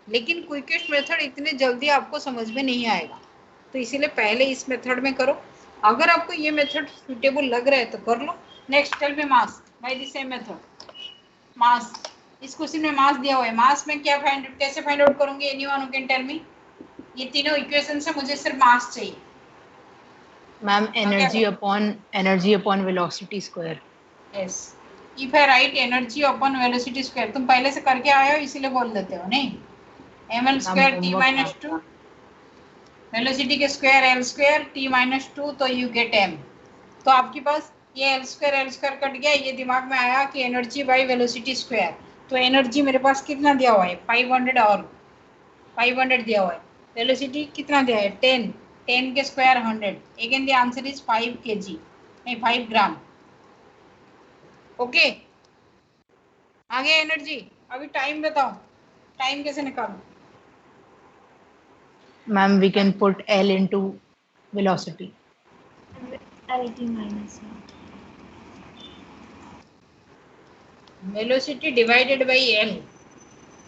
लेकिन क्विकेस्ट मेथड इतने जल्दी आपको समझ में नहीं आएगा, तो इसीलिए पहले इस मेथड में करो। अगर आपको ये मेथड सुटेबल लग रहा है तो कर लो। Next tell me mass by the same method. Mass, इस क्वेश्चन में मास दिया हुआ है। मास में क्या कैसे फाइंड आउट करूंगी? Anyone who can tell me? ये तीनों इक्वेशन से मुझे सिर्फ मास चाहिए। Ma'am energy upon velocity square. Yes, if I write energy upon velocity square, तुम पहले से करके आए हो इसीलिए बोल देते हो। नहीं, ml² t-2, वेलोसिटी के स्क्वायर l² t-2, तो यू गेट m। तो आपके पास ये l² कट गया, ये दिमाग में आया कि एनर्जी बाय वेलोसिटी स्क्वायर। तो एनर्जी मेरे पास कितना दिया हुआ है? 500 और 500 दिया हुआ है। वेलोसिटी कितना दिया है? 10, 10 के square 100। Again the answer is 5 kg, नहीं 5 ग्राम। ओके, आगे एनर्जी। अभी टाइम बताओ, टाइम कैसे निकालो? Ma'am we can put L into velocity. LT minus 1. Velocity divided by l,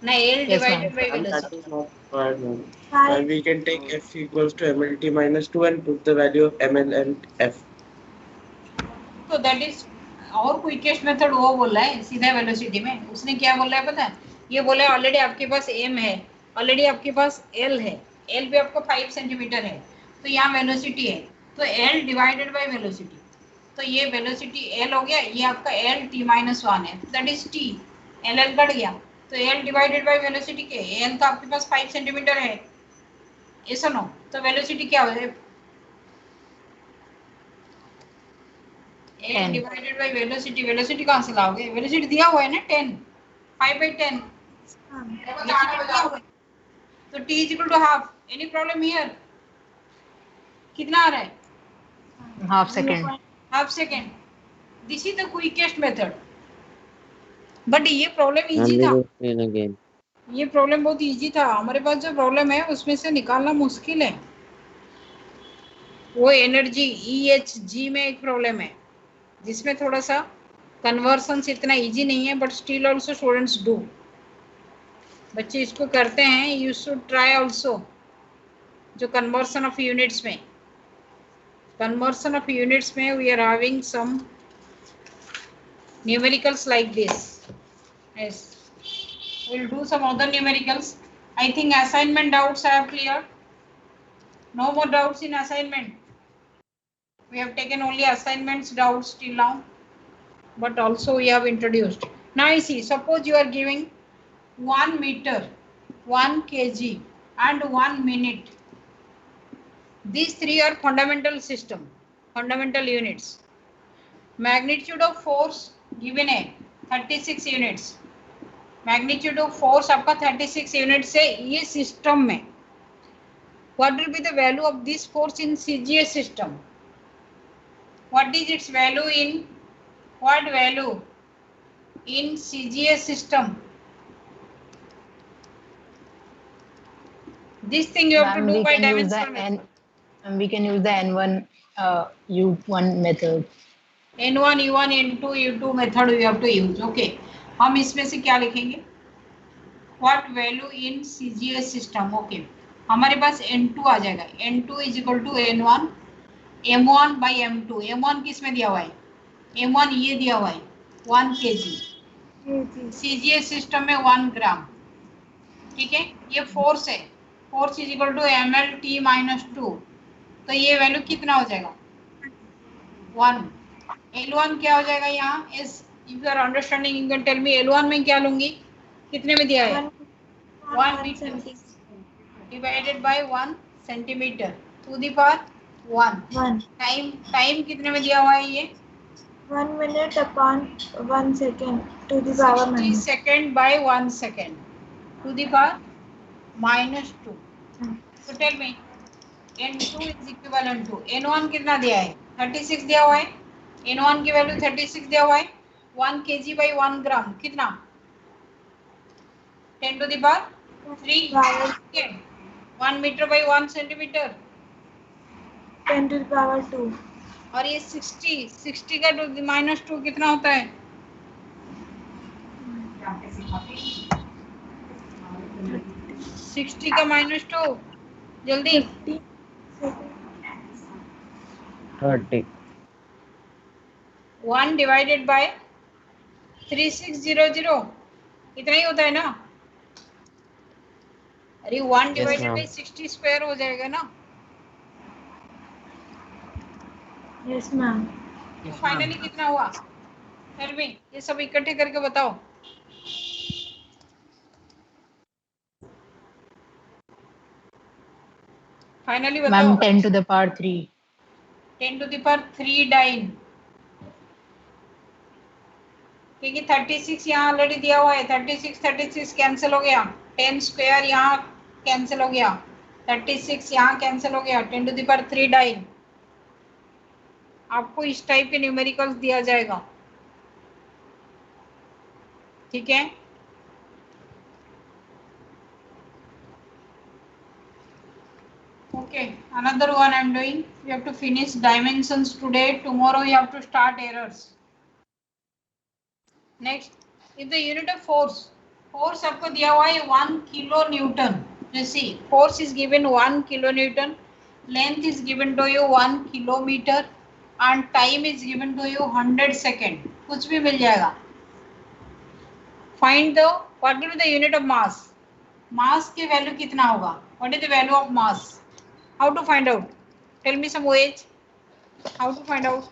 ना l divided by And that velocity. is not required, ma'am. Five. And we can take F equals to mlt-2 and put the value of ml and F. तो that is और quickest method वो बोल रहा है सीधा velocity में। उसने क्या बोला है पता है? ये बोला है ऑलरेडी आपके पास m है, ऑलरेडी आपके पास l है, l भी आपको 5 सेंटीमीटर है, तो यहाँ वेलोसिटी है, तो l डिवाइडेड बाय वेलोसिटी। तो ये वेलोसिटी l हो गया, ये आपका l t-1 है, that is t। l cut गया, तो l डिवाइडेड बाय वेलोसिटी के, l तो आपके पास 5 सेंटीमीटर है, ये सुनो, तो वेलोसिटी क्या हो जाए? l divided by velocity. Velocity कहाँ से लाओगे? वेलोसिटी दिया हुआ है ना 10, 5/10। तो t is equal to half. Any problem here? कितना आ रहा है? Half second. Half second. This is the quickest method. But ये प्रॉब्लम Ma'am, इजी we था, will explain again. ये प्रॉब्लम बहुत इजी था। हमारे पास जो प्रॉब्लम है उसमें से निकालना मुश्किल है। वो एनर्जी EHG में एक प्रॉब्लम है जिसमें थोड़ा सा कन्वर्सन इतना इजी नहीं है, but still also students do, बच्चे इसको करते हैं। You should try also. जो कन्वर्सन ऑफ यूनिट्स में, conversion of units में we are having some numericals like this. Yes, we'll do some other numericals. I think assignment doubts I have cleared. No more doubts in assignment. We have taken only assignments doubts till now, but also we have introduced. Now you see, suppose you are giving 1 meter, 1 kg and 1 minute. These three are fundamental system, fundamental units. Magnitude of force given है 36 units. Magnitude of force आपका 36 units है ये system में. What will be the value of this force in CGS system? What is its value in what value in CGS system? This thing you have to Ma'am, do we by can use the dimensional method. we can use the N1 U1 method. N1 U1 N2 U2 method we have to use. Okay. हम इसमें से क्या लिखेंगे? What value in CGS system? Okay. हमारे पास N2 आ जाएगा. N2 is equal to N1 M1 by M2. M1 किस में दिया हुआ है? M1 ये दिया हुआ है 1 kg. CGS system में 1 ग्राम. ठीक है, ये फोर्स है. Force is equal to ml t minus 2. तो ये वैल्यू कितना हो जाएगा? 1. L1 क्या हो जाएगा यहाँ? इस if you are understanding you can tell me L1 में क्या लूंगी? कितने में दिया है? 1 metre divided by 1 centimetre to the power 1. Time कितने में दिया हुआ है ये? 1 minute upon 1 second to the power 60 minus. second by 1 second to the power minus 2. So tell me N2 is equivalent to N1 कितना दिया है? 36 दिया हुआ है. N1 की वैल्यू 36 दिया हुआ है. 1 kg by 1 ग्राम कितना? 10 to the power 3. ठीक है. 1 metre by 1 centimetre 10 to the power 2. और ये 60 का टू माइनस 2 कितना होता है? 60 का माइनस 2 जल्दी 30. 1 डिवाइडेड बाय 3600 इतना ही होता है ना? अरे 1 डिवाइडेड बाय 60 स्क्वायर हो जाएगा ना? Yes, ma'am. तो फाइनली कितना हुआ? टेल मी, ये सब इकट्ठे करके बताओ. फाइनली बताओ. Ma'am, 10 to the power 3. 10 to the power 3 dyne. क्योंकि 36 यहाँ ऑलरेडी दिया हुआ है. 36 कैंसिल हो गया. 10 स्क्वायर यहाँ कैंसिल हो गया. 36 यहाँ कैंसिल हो गया. 10 to the power 3 डाइन. आपको इस टाइप के न्यूमेरिकल्स दिया जाएगा. ठीक है. Okay, another one I'm doing. You have to finish dimensions today. Tomorrow you have to start errors. Next, if the unit of force आपको दिया हुआ है 1 kilo Newton. See, force is given 1 kilo Newton, length is given to you 1 kilometer and time is given to you 100 second. कुछ भी मिल जाएगा. Find the what will be the unit of mass. Mass की value कितना होगा? What is the value of mass? How to find out? Tell me some ways. How to find out?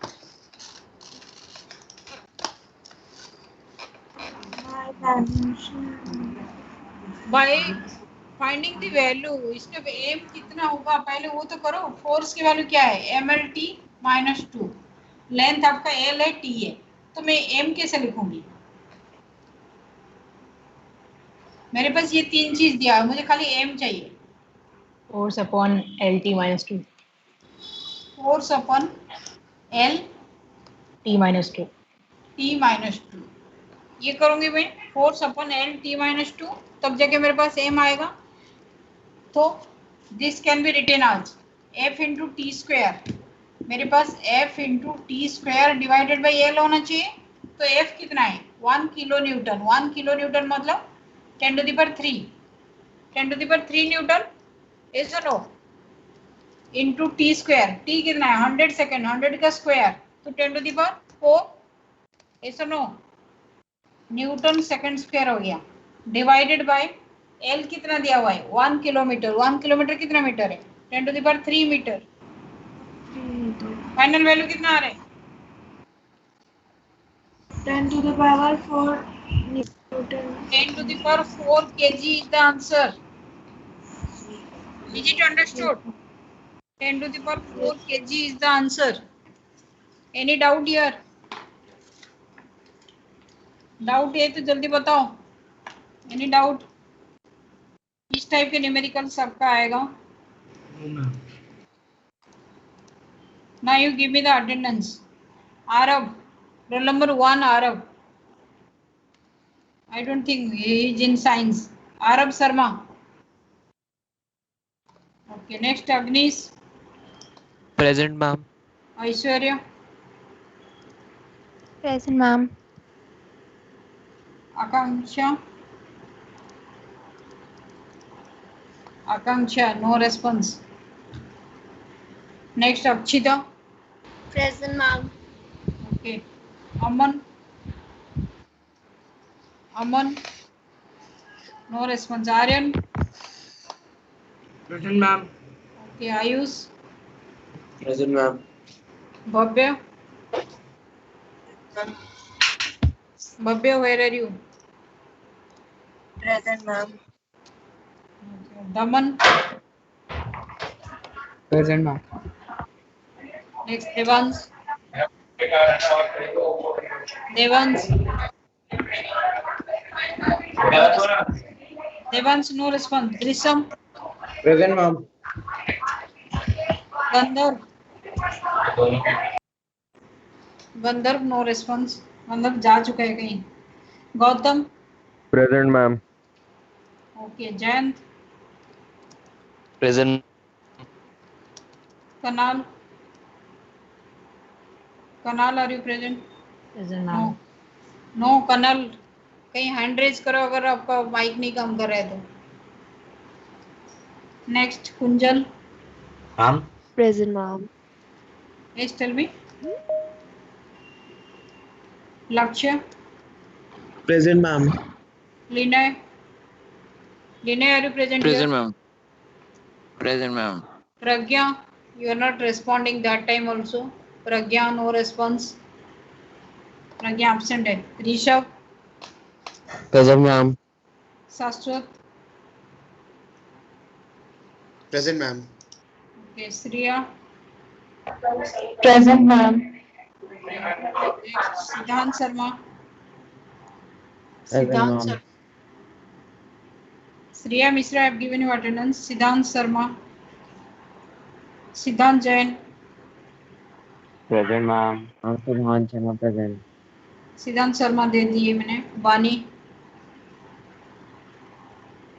By finding the value. इसके m कितना होगा पहले वो तो करो. फोर्स की वैल्यू क्या है? mlt minus 2. लेंथ आपका l है, t है. तो मैं m कैसे लिखूंगी? मेरे पास ये 3 चीज दिया है, मुझे खाली m चाहिए. Force upon LT minus 2. Force अपन l T minus 2. t minus 2. ये करूंगी मैं. फोर्स अपन l t माइनस 2 तब जाके मेरे पास m आएगा. तो दिस कैन बी रिटेन आज f इंटू टी स्क्वायर. मेरे पास f into t square divided by l होना चाहिए. तो f कितना है? 1 किलो न्यूटन. 1 किलो न्यूटन मतलब 10 to the power 3. 10 to the power 3 newton. ऐसा no into t square. T कितना है? 100 सेकेंड. 100 का स्क्वायर तो 10 to the power 4. ऐसा नो न्यूटन सेकेंड स्क्वायर हो गया. डिवाइडेड बाय एल कितना दिया हुआ है? 1 किलोमीटर. 1 किलोमीटर कितना मीटर है? 10 to the power 3 metre. Final value कितना आ रहा है? 10 to the power 4 10 to the power 4 kg is the answer. Is it understood? 10 to the power 4 kg is the answer. Any doubt here? Doubt है तो जल्दी बताओ. Any doubt? इस type के न्यूमेरिकल सबका आएगा. Now you give me the attendance. Arab, roll number 1 Arab. I don't think he is in science. Arab Sharma. Okay, next Agnish. Present, ma'am. Aishwarya. Present, ma'am. Akanksha. Akanksha, no response. Next Akshita. Present, ma'am. Okay. Aman. Aman. No response. Aryan. Present, ma'am. Okay. Ayush. Present, ma'am. Bhavya. Bhavya, where are you? Present, ma'am. Okay. Daman. Present, ma'am. Next Devans. Devans. Devans, no response. Drisham. Present, ma'am. Gandharv. Gandharv no response. Gandharv जा चुका है कहीं. Gautam. Present, ma'am. Okay. Jayant. Present. Kanal. Kanal are you present? Present, नो. ma'am. No Kanal. कहीं hand raise करो अगर आपका mic नहीं काम कर रहा है तो. Next Kunjal. Ma'am. Present, ma'am. Yes, tell me. Lakshya. Present, ma'am. Linay. Linay, are you present Present, here? ma'am. Present, ma'am. Pragya, you are not responding that time also. Pragya, no response. Pragya absent है. Rishabh. Present, ma'am. Sastwat. Present, ma'am. Okay, Sriya. Present, ma'am. Next, Siddhant Sharma. Present, Siddhant ma'am. Sharma. Sriya Mishra, I have given you attendance. Siddhant Sharma. Siddhant Jain. Present, ma'am. Siddhant Sharma, present. सिद्धांत शर्मा दे दिए मैंने. वानी.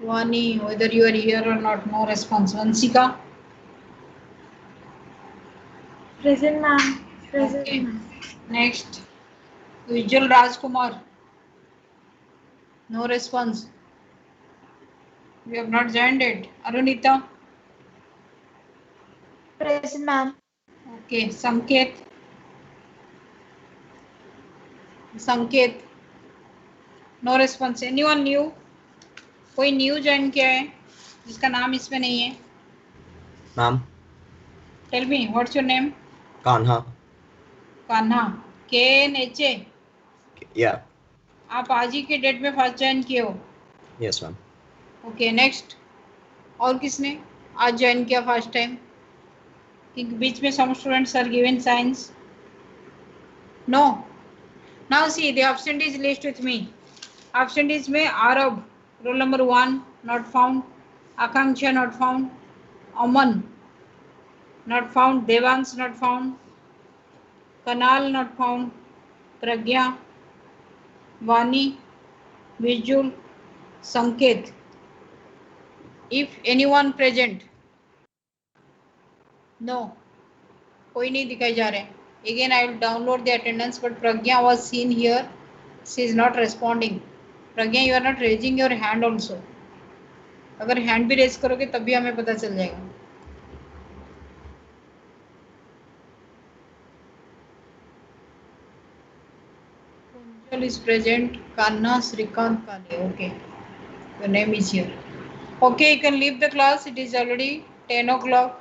वानी, whether you are here or not, no response. Vansika. Present, ma'am. Present, Okay. ma'am. Next, Vijal Rajkumar. No response. We have not joined it. Arunita. Present, ma'am. Okay. Sanket. Sanket. No response. Anyone new? कोई new join किया है जिसका नाम इसमें नहीं है? Ma'am. Tell me what's your name? Kanha. Kanha. KNHA. Yeah. आप आज ही के डेट में फर्स्ट ज्वाइन किए हो? Yes, ma'am. ओके. नेक्स्ट. और किसने आज ज्वाइन किया फर्स्ट टाइम? बीच में some students are given science. No. Now see the absentees list with me. Absentees में Arab, roll number 1 not found. Akanksha not found. Aman not found. Devans not found. Kanal not found. Pragya, Vani, Vijul, Sanket. If anyone present, no, कोई नहीं दिखाई जा रहे हैं. Again, I will download the attendance, but Pragya was seen here. She is not responding. Pragya, you are not raising your hand also. अगर hand भी raise करोगे तब भी हमें पता चल जाएगा. Kunjal is present. Kanna, Srikant, Kale. Okay. Your name is here. Okay, you can leave the class. It is already 10 o'clock.